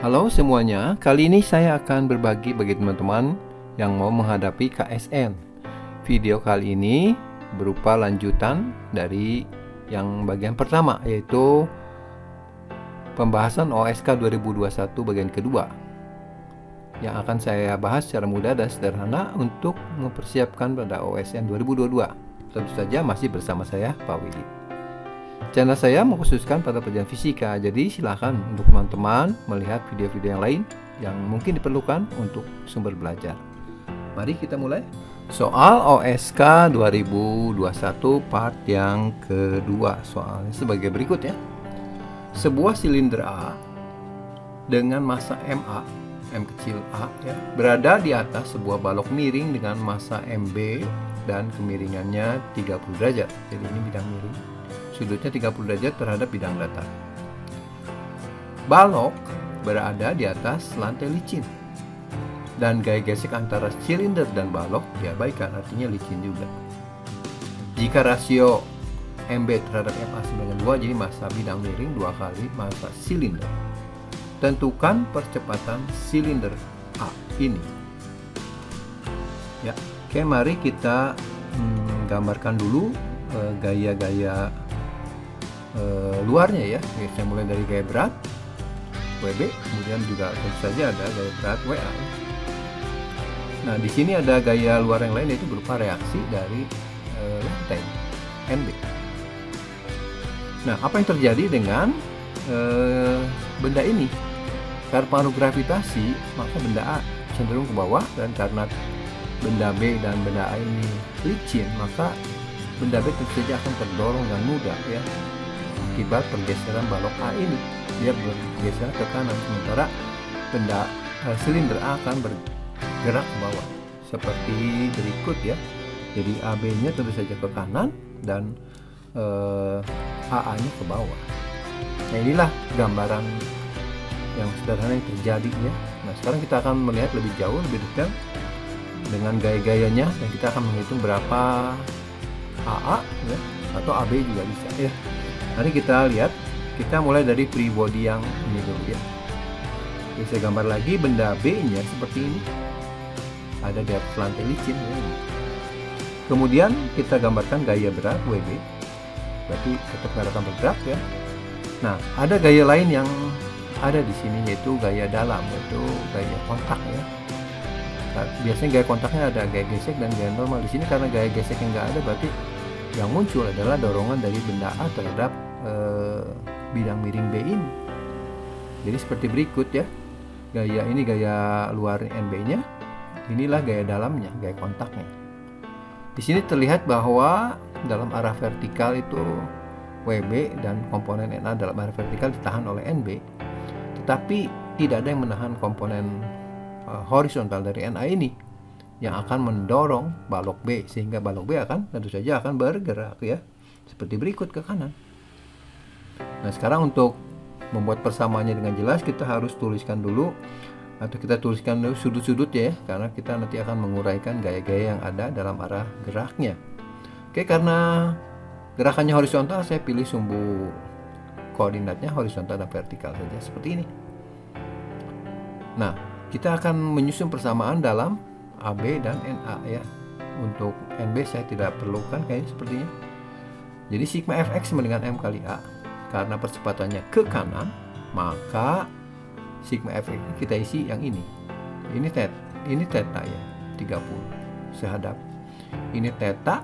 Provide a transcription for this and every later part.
Halo semuanya, kali ini saya akan berbagi bagi teman-teman yang mau menghadapi KSN. Video kali ini berupa lanjutan dari yang bagian pertama, yaitu pembahasan OSK 2021 bagian kedua, yang akan saya bahas secara mudah dan sederhana untuk mempersiapkan pada OSN 2022. Tentu saja masih bersama saya, Pak Willy. Channel saya mengkhususkan pada pelajaran fisika, jadi silakan untuk teman-teman melihat video-video yang lain yang mungkin diperlukan untuk sumber belajar. Mari kita mulai. Soal OSK 2021 part yang kedua, soalnya sebagai berikut ya. Sebuah silinder A dengan massa MA, M kecil a ya, berada di atas sebuah balok miring dengan massa MB dan kemiringannya 30 derajat. Jadi ini bidang miring. Sudutnya 30 derajat terhadap bidang datar. Balok berada di atas lantai licin dan gaya gesek antara silinder dan balok diabaikan, artinya licin juga. Jika rasio MB terhadap MA sama dengan 2, jadi massa bidang miring 2 kali massa silinder. Tentukan percepatan silinder A ini. Ya, oke, mari kita gambarkan dulu gaya-gaya luarnya ya. Saya mulai dari gaya berat WB, kemudian juga tentu saja ada gaya berat WA. Nah, di sini ada gaya luar yang lain, yaitu berupa reaksi dari lantai NB. Nah, apa yang terjadi dengan benda ini? Karena pengaruh gravitasi, maka benda A cenderung ke bawah, dan karena benda B dan benda A ini licin, maka benda B tentu saja akan terdorong dengan mudah ya, akibat pergeseran balok A ini. Dia bergeser ke kanan, sementara benda silinder A akan bergerak ke bawah seperti berikut ya. Jadi AB nya tentu saja ke kanan dan AA nya ke bawah. Nah, inilah gambaran yang sederhana yang terjadi ya. Nah, sekarang kita akan melihat lebih jauh, lebih detail dengan gaya-gayanya, dan kita akan menghitung berapa AA ya, atau AB juga bisa ya. Mari kita lihat. Kita mulai dari free body yang ini dulu ya. Jadi saya gambar lagi benda B nya seperti ini, ada di atas lantai licin ya. Kemudian kita gambarkan gaya berat WB, berarti tetap akan bergerak ya. Nah, ada gaya lain yang ada di sini, yaitu gaya dalam, yaitu gaya kontak ya. Nah, biasanya gaya kontaknya ada gaya gesek dan gaya normal. Di sini karena gaya gesek yang nggak ada, berarti yang muncul adalah dorongan dari benda A terhadap bidang miring B ini. Jadi seperti berikut ya. Gaya ini gaya luar NB nya, inilah gaya dalamnya, gaya kontaknya. Di sini terlihat bahwa dalam arah vertikal itu WB dan komponen NA dalam arah vertikal ditahan oleh NB, tetapi tidak ada yang menahan komponen horizontal dari NA ini yang akan mendorong balok B, sehingga balok B akan tentu saja akan bergerak ya, seperti berikut ke kanan. Nah, sekarang untuk membuat persamaannya dengan jelas, kita harus tuliskan dulu, atau kita tuliskan dulu sudut-sudut ya, karena kita nanti akan menguraikan gaya-gaya yang ada dalam arah geraknya. Oke, karena gerakannya horizontal, saya pilih sumbu koordinatnya horizontal dan vertikal saja seperti ini. Nah, kita akan menyusun persamaan dalam AB dan NA ya. Untuk NB saya tidak perlukan kayaknya sepertinya. Jadi sigma Fx sama dengan M kali A. Karena percepatannya ke kanan, maka sigma Fx kita isi yang ini. Ini theta ya, 30 sehadap. Ini theta.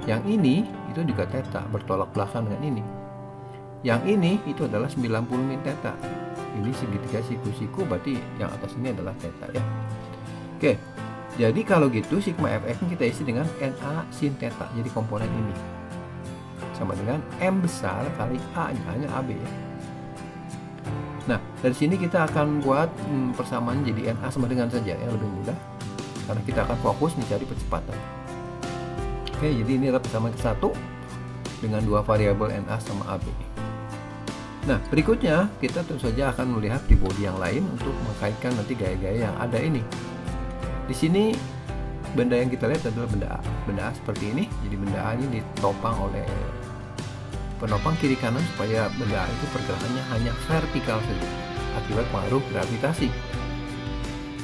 Yang ini itu juga theta, bertolak belakang dengan ini. Yang ini itu adalah 90 min theta. Ini segitiga siku-siku, berarti yang atas ini adalah theta ya. Oke. Jadi kalau gitu sigma Fx kita isi dengan Na sin theta. Jadi komponen ini sama dengan M besar kali A nya, hanya AB ya. Nah, dari sini kita akan buat persamaan jadi Na sama dengan saja ya, lebih mudah karena kita akan fokus mencari percepatan. Oke, jadi ini adalah persamaan ke-1 dengan dua variabel Na sama AB. Nah, berikutnya kita tentu saja akan melihat di body yang lain untuk mengkaitkan nanti gaya-gaya yang ada ini. Di sini benda yang kita lihat adalah benda A. Benda A seperti ini. Jadi benda A ini ditopang oleh penopang kiri kanan supaya benda A itu pergerakannya hanya vertikal saja. akibat pengaruh gravitasi.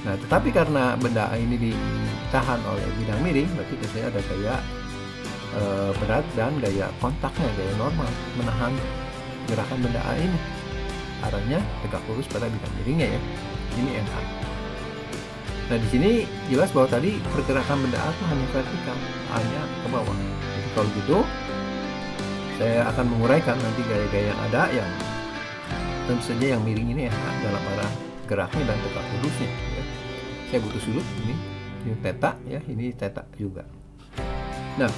Nah, tetapi karena benda A ini ditahan oleh bidang miring, berarti biasanya ada gaya berat dan gaya kontaknya, gaya normal menahan gerakan benda A ini. Arahnya tegak lurus pada bidang miringnya ya. Ini NA. Nah, di sini jelas bahwa tadi pergerakan benda A itu hanya vertikal, hanya ke bawah. Jadi kalau gitu, saya akan menguraikan nanti gaya-gaya yang ada, yang tentu saja yang miring ini NA dalam arah geraknya dan tegak lurusnya. Ya. Saya butuh sudut ini theta ya, ini theta juga. Nah,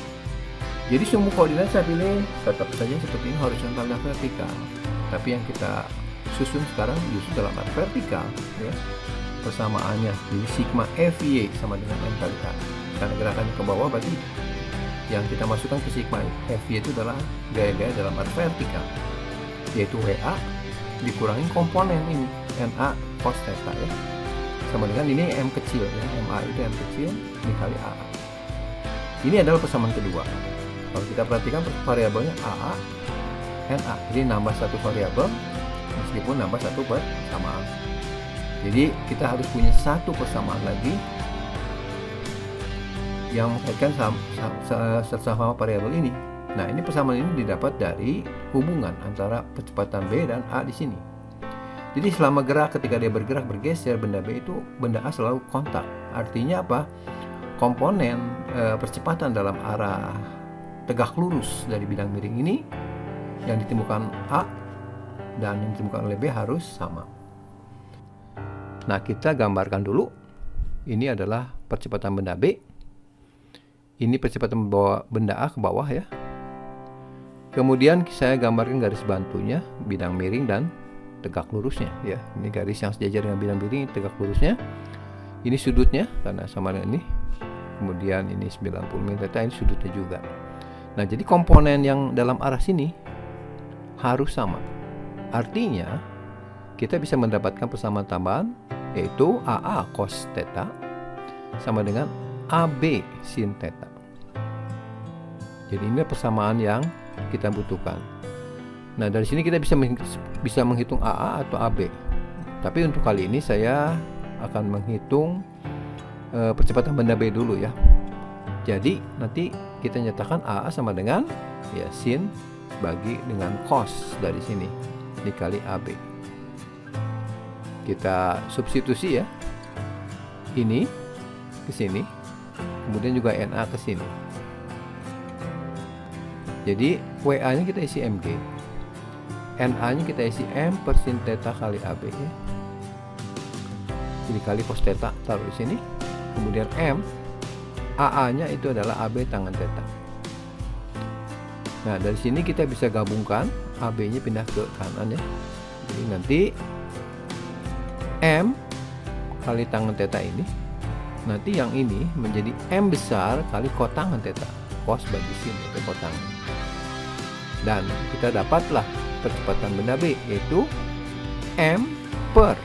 jadi sumbu koordinat saya pilih tetap saja seperti ini, horizontal dan vertikal. Tapi yang kita susun sekarang justru dalam arah vertikal ya. Persamaannya jadi sigma FY sama dengan M kali A. Karena gerakannya ke bawah, berarti yang kita masukkan ke sigma FY itu adalah gaya-gaya dalam arah vertikal, yaitu WA dikurangi komponen ini NA cos theta ya, sama dengan ini M kecil ya, MA itu M kecil dikali AA. Ini adalah persamaan kedua. Kalau kita perhatikan variabelnya AA NA, jadi nambah satu variabel meskipun nambah satu persamaan. Jadi kita harus punya satu persamaan lagi yang mengaitkan sesama variabel ini. Nah, ini persamaan ini didapat dari hubungan antara percepatan B dan A di sini. Jadi selama gerak, ketika dia bergerak bergeser, benda B itu benda A selalu kontak. Artinya apa? Komponen percepatan dalam arah tegak lurus dari bidang miring ini yang ditemukan A dan yang ditemukan oleh B harus sama. Nah, kita gambarkan dulu. Ini adalah percepatan benda B. Ini percepatan benda A ke bawah ya. Kemudian saya gambarkan garis bantunya, bidang miring dan tegak lurusnya ya. Ini garis yang sejajar dengan bidang miring, tegak lurusnya. Ini sudutnya karena sama dengan ini. Kemudian ini 90 mm, ini sudutnya juga. Nah, jadi komponen yang dalam arah sini harus sama. Artinya kita bisa mendapatkan persamaan tambahan, yaitu AA cos theta sama dengan AB sin theta. Jadi ini persamaan yang kita butuhkan. Nah, dari sini kita bisa menghitung AA atau AB. Tapi untuk kali ini saya akan menghitung percepatan benda B dulu ya. Jadi nanti kita nyatakan AA sama dengan ya sin bagi dengan cos dari sini dikali AB. Kita substitusi ya, ini ke sini, kemudian juga NA ke sini. Jadi WA nya kita isi MG, NA nya kita isi M per sin theta kali AB ya. Jadi kali cos theta taruh di sini, kemudian M, AA nya itu adalah AB tangan theta. Nah, dari sini kita bisa gabungkan, AB nya pindah ke kanan ya. Jadi nanti M kali tangan theta ini, nanti yang ini menjadi M besar kali kotangan theta, cos bagi sin itu kotangan. Dan kita dapatlah percepatan benda B, yaitu M per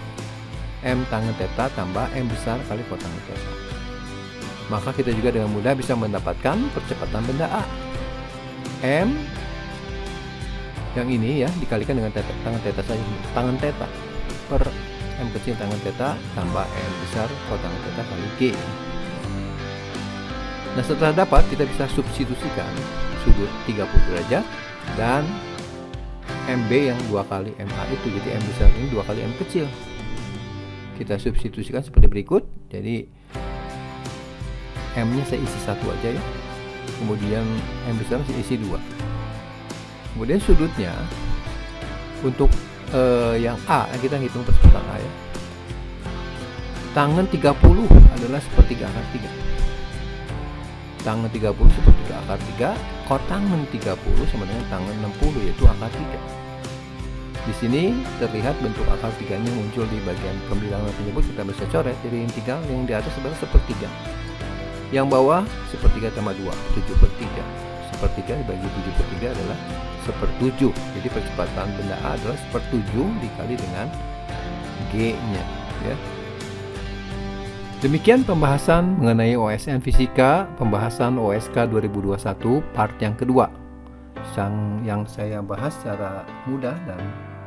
M tangan theta tambah M besar kali kotangan theta. Maka kita juga dengan mudah bisa mendapatkan percepatan benda A, M yang ini ya dikalikan dengan tangan theta saja, tangan theta per M kecil tangan theta tambah M besar kotangan theta kali G. Nah, setelah dapat kita bisa substitusikan sudut 30 derajat dan MB yang 2 kali MA itu, jadi M besar ini 2 kali M kecil. Kita substitusikan seperti berikut. Jadi M nya saya isi 1 aja ya, kemudian M besar saya isi 2. Kemudian sudutnya untuk yang A, kita hitung percepatan A ya. Tangan 30 adalah sepertiga akar 3. Tangan 30 sepertiga akar 3, kotangan 30 sama dengan tangan 60 yaitu akar 3. Di sini terlihat bentuk akar 3-nya muncul di bagian pembilangan penyebut, kita bisa coret. Jadi integral yang di atas adalah sepertiga. Yang bawah sepertiga tambah 2, 7/3. Sepertiga dibagi 7/3 adalah 1/7. Jadi percepatan benda A adalah 1/7 dikali dengan G-nya ya. Demikian pembahasan mengenai OSN Fisika, pembahasan OSK 2021 part yang kedua, yang saya bahas secara mudah dan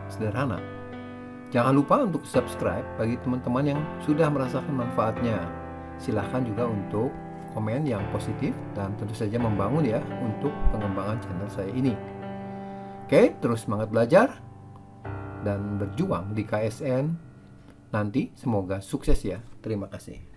sederhana. Jangan lupa untuk subscribe bagi teman-teman yang sudah merasakan manfaatnya. Silahkan juga untuk komen yang positif dan tentu saja membangun ya untuk pengembangan channel saya ini. Oke, terus semangat belajar dan berjuang di KSN. Nanti semoga sukses ya. Terima kasih.